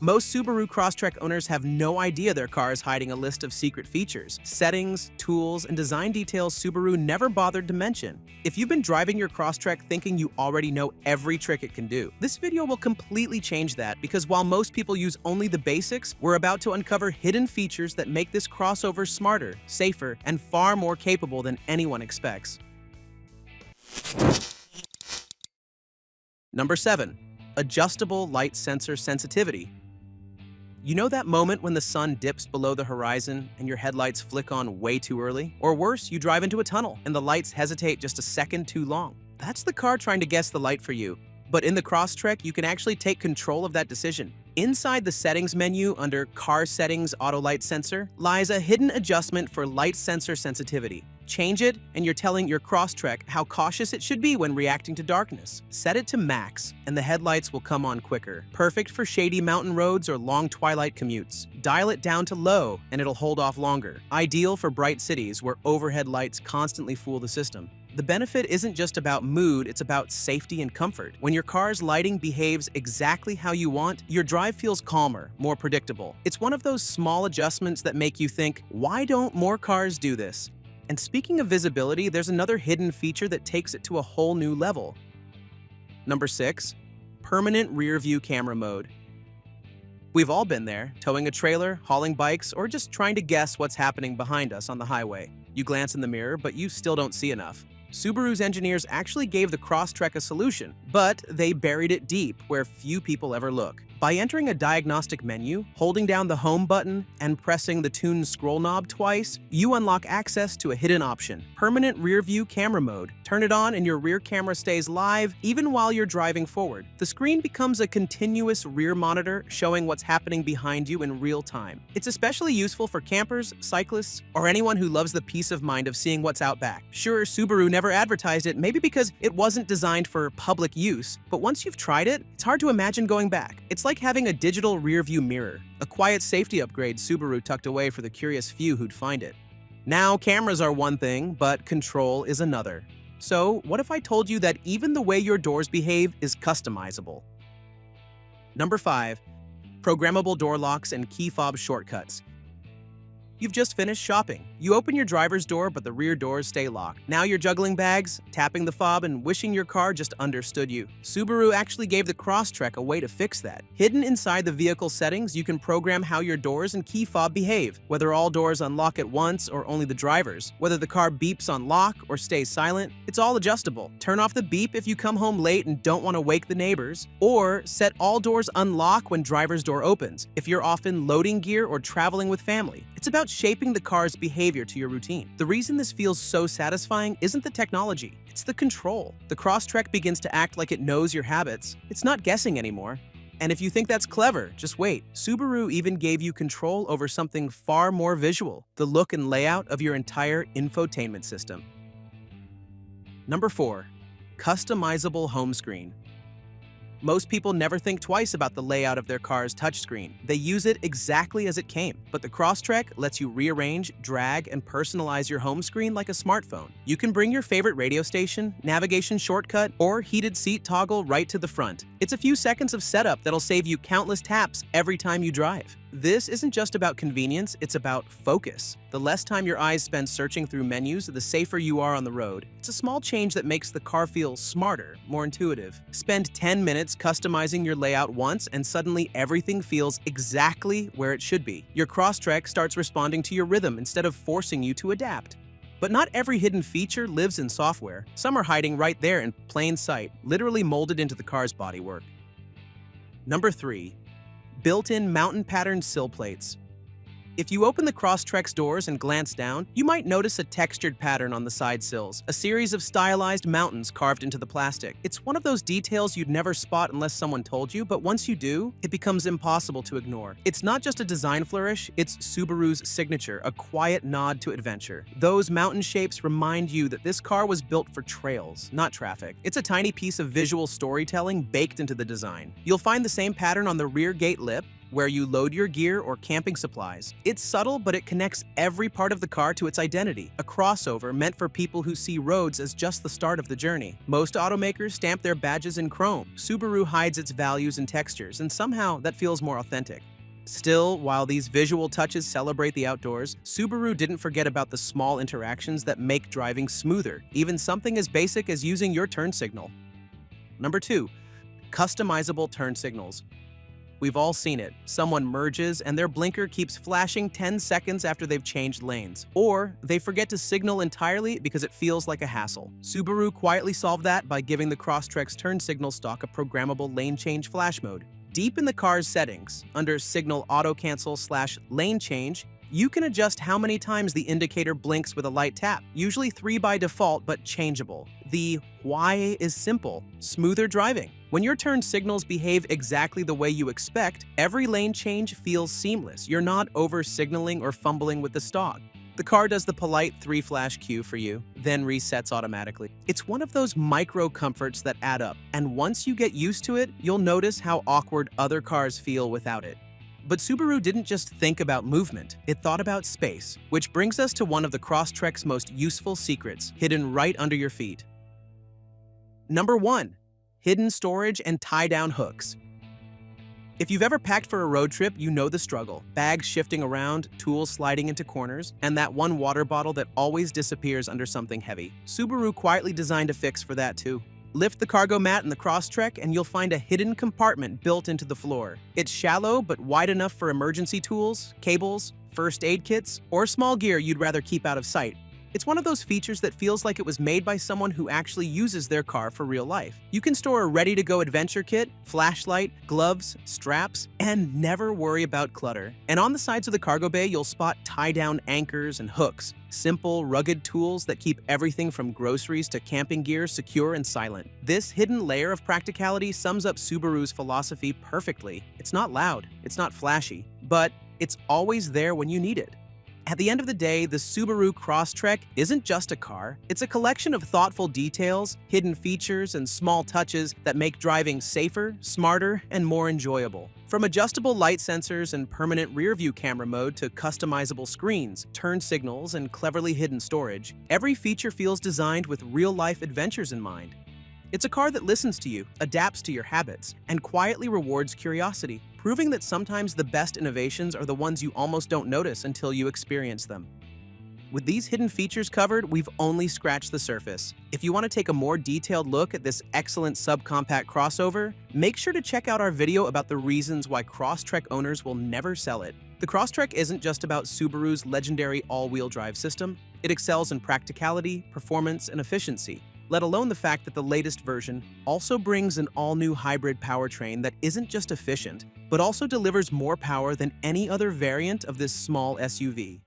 Most Subaru Crosstrek owners have no idea their car is hiding a list of secret features, settings, tools, and design details Subaru never bothered to mention. If you've been driving your Crosstrek thinking you already know every trick it can do, this video will completely change that because while most people use only the basics, we're about to uncover hidden features that make this crossover smarter, safer, and far more capable than anyone expects. Number 7. Adjustable light sensor sensitivity. You know that moment when the sun dips below the horizon and your headlights flick on way too early? Or worse, you drive into a tunnel and the lights hesitate just a second too long. That's the car trying to guess the light for you. But in the Crosstrek, you can actually take control of that decision. Inside the settings menu under Car Settings Auto Light Sensor lies a hidden adjustment for light sensor sensitivity. Change it, and you're telling your Crosstrek how cautious it should be when reacting to darkness. Set it to max, and the headlights will come on quicker. Perfect for shady mountain roads or long twilight commutes. Dial it down to low, and it'll hold off longer. Ideal for bright cities where overhead lights constantly fool the system. The benefit isn't just about mood, it's about safety and comfort. When your car's lighting behaves exactly how you want, your drive feels calmer, more predictable. It's one of those small adjustments that make you think, why don't more cars do this? And speaking of visibility, there's another hidden feature that takes it to a whole new level. Number 6. Permanent rear view camera mode. We've all been there, towing a trailer, hauling bikes, or just trying to guess what's happening behind us on the highway. You glance in the mirror, but you still don't see enough. Subaru's engineers actually gave the Crosstrek a solution, but they buried it deep where few people ever look. By entering a diagnostic menu, holding down the home button, and pressing the tune scroll knob twice, you unlock access to a hidden option, permanent rear view camera mode. Turn it on and your rear camera stays live even while you're driving forward. The screen becomes a continuous rear monitor showing what's happening behind you in real time. It's especially useful for campers, cyclists, or anyone who loves the peace of mind of seeing what's out back. Sure, Subaru never advertised it, maybe because it wasn't designed for public use, but once you've tried it, it's hard to imagine going back. It's like having a digital rearview mirror, a quiet safety upgrade Subaru tucked away for the curious few who'd find it. Now, cameras are one thing, but control is another. So, what if I told you that even the way your doors behave is customizable? Number 5. Programmable door locks and key fob shortcuts. You've just finished shopping. You open your driver's door, but the rear doors stay locked. Now you're juggling bags, tapping the fob, and wishing your car just understood you. Subaru actually gave the Crosstrek a way to fix that. Hidden inside the vehicle settings, you can program how your doors and key fob behave, whether all doors unlock at once or only the driver's, whether the car beeps on lock or stays silent. It's all adjustable. Turn off the beep if you come home late and don't want to wake the neighbors, or set all doors unlock when driver's door opens, if you're often loading gear or traveling with family. It's about shaping the car's behavior to your routine. The reason this feels so satisfying isn't the technology, it's the control. The Crosstrek begins to act like it knows your habits. It's not guessing anymore. And if you think that's clever, just wait. Subaru even gave you control over something far more visual, the look and layout of your entire infotainment system. Number 4. Customizable home screen. Most people never think twice about the layout of their car's touchscreen. They use it exactly as it came. But the Crosstrek lets you rearrange, drag, and personalize your home screen like a smartphone. You can bring your favorite radio station, navigation shortcut, or heated seat toggle right to the front. It's a few seconds of setup that'll save you countless taps every time you drive. This isn't just about convenience, it's about focus. The less time your eyes spend searching through menus, the safer you are on the road. It's a small change that makes the car feel smarter, more intuitive. Spend 10 minutes customizing your layout once and suddenly everything feels exactly where it should be. Your Crosstrek starts responding to your rhythm instead of forcing you to adapt. But not every hidden feature lives in software. Some are hiding right there in plain sight, literally molded into the car's bodywork. Number 3. Built-in mountain pattern sill plates. If you open the Crosstrek's doors and glance down, you might notice a textured pattern on the side sills, a series of stylized mountains carved into the plastic. It's one of those details you'd never spot unless someone told you, but once you do, it becomes impossible to ignore. It's not just a design flourish, it's Subaru's signature, a quiet nod to adventure. Those mountain shapes remind you that this car was built for trails, not traffic. It's a tiny piece of visual storytelling baked into the design. You'll find the same pattern on the rear gate lip, where you load your gear or camping supplies. It's subtle, but it connects every part of the car to its identity, a crossover meant for people who see roads as just the start of the journey. Most automakers stamp their badges in chrome. Subaru hides its values in textures, and somehow that feels more authentic. Still, while these visual touches celebrate the outdoors, Subaru didn't forget about the small interactions that make driving smoother, even something as basic as using your turn signal. Number 2. Customizable turn signals. We've all seen it. Someone merges and their blinker keeps flashing 10 seconds after they've changed lanes. Or they forget to signal entirely because it feels like a hassle. Subaru quietly solved that by giving the Crosstrek's turn signal stock a programmable lane change flash mode. Deep in the car's settings, under Signal Auto Cancel/Lane Change, you can adjust how many times the indicator blinks with a light tap, usually 3 by default but changeable. The why is simple: smoother driving. When your turn signals behave exactly the way you expect, every lane change feels seamless. You're not over-signaling or fumbling with the stock. The car does the polite 3-flash cue for you, then resets automatically. It's one of those micro comforts that add up, and once you get used to it, you'll notice how awkward other cars feel without it. But Subaru didn't just think about movement, it thought about space, which brings us to one of the Crosstrek's most useful secrets, hidden right under your feet. Number 1. Hidden storage and tie-down hooks. If you've ever packed for a road trip, you know the struggle. Bags shifting around, tools sliding into corners, and that one water bottle that always disappears under something heavy. Subaru quietly designed a fix for that too. Lift the cargo mat in the Crosstrek and you'll find a hidden compartment built into the floor. It's shallow but wide enough for emergency tools, cables, first aid kits, or small gear you'd rather keep out of sight. It's one of those features that feels like it was made by someone who actually uses their car for real life. You can store a ready-to-go adventure kit, flashlight, gloves, straps, and never worry about clutter. And on the sides of the cargo bay, you'll spot tie-down anchors and hooks, simple, rugged tools that keep everything from groceries to camping gear secure and silent. This hidden layer of practicality sums up Subaru's philosophy perfectly. It's not loud, it's not flashy, but it's always there when you need it. At the end of the day, the Subaru Crosstrek isn't just a car. It's a collection of thoughtful details, hidden features, and small touches that make driving safer, smarter, and more enjoyable. From adjustable light sensors and permanent rearview camera mode to customizable screens, turn signals, and cleverly hidden storage, every feature feels designed with real-life adventures in mind. It's a car that listens to you, adapts to your habits, and quietly rewards curiosity, proving that sometimes the best innovations are the ones you almost don't notice until you experience them. With these hidden features covered, we've only scratched the surface. If you want to take a more detailed look at this excellent subcompact crossover, make sure to check out our video about the reasons why Crosstrek owners will never sell it. The Crosstrek isn't just about Subaru's legendary all-wheel drive system. It excels in practicality, performance, and efficiency, let alone the fact that the latest version also brings an all-new hybrid powertrain that isn't just efficient, but also delivers more power than any other variant of this small SUV.